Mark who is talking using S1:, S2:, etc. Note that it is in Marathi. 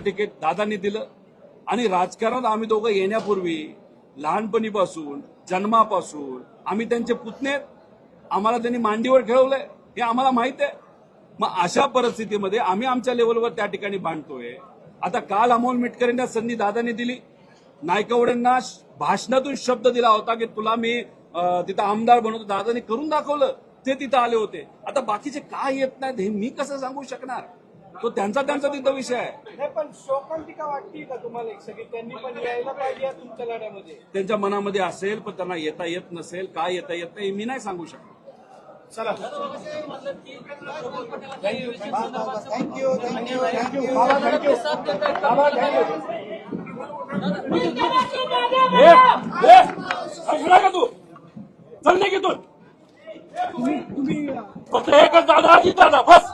S1: तिकीट दादांनी दिलं आणि राजकारणात आम्ही दोघं येण्यापूर्वी लहानपणीपासून जन्मापासून आम्ही त्यांचे पुतणे, आम्हाला त्यांनी मांडीवर खेळवलंय हे आम्हाला माहित आहे. मग अशा परिस्थितीमध्ये आम्ही आमच्या लेवलवर त्या ठिकाणी भांडतोय. आता काल अमोल मिटकरेंना संधी दादांनी दिली. नायकवडेंना भाषणातून शब्द दिला होता की तुला मी तिथं आमदार बनवतो. दादांनी करून दाखवलं, ते तिथं आले होते. आता बाकीचे काय येत नाहीत हे मी कसं सांगू शकणार. तो त्यांचा तिथं विषय आहे.
S2: पण शोकांतिका वाटते का तुम्हाला एक सगळी त्यांनी पण यायला पाहिजे तुमच्या लढ्यामध्ये?
S1: त्यांच्या मनामध्ये असेल पण त्यांना येता येत नसेल, काय येता येत नाही मी नाही सांगू शकत.
S2: चला
S1: तू चल निघ इथून. तुम्ही फक्त एकच दादा बस.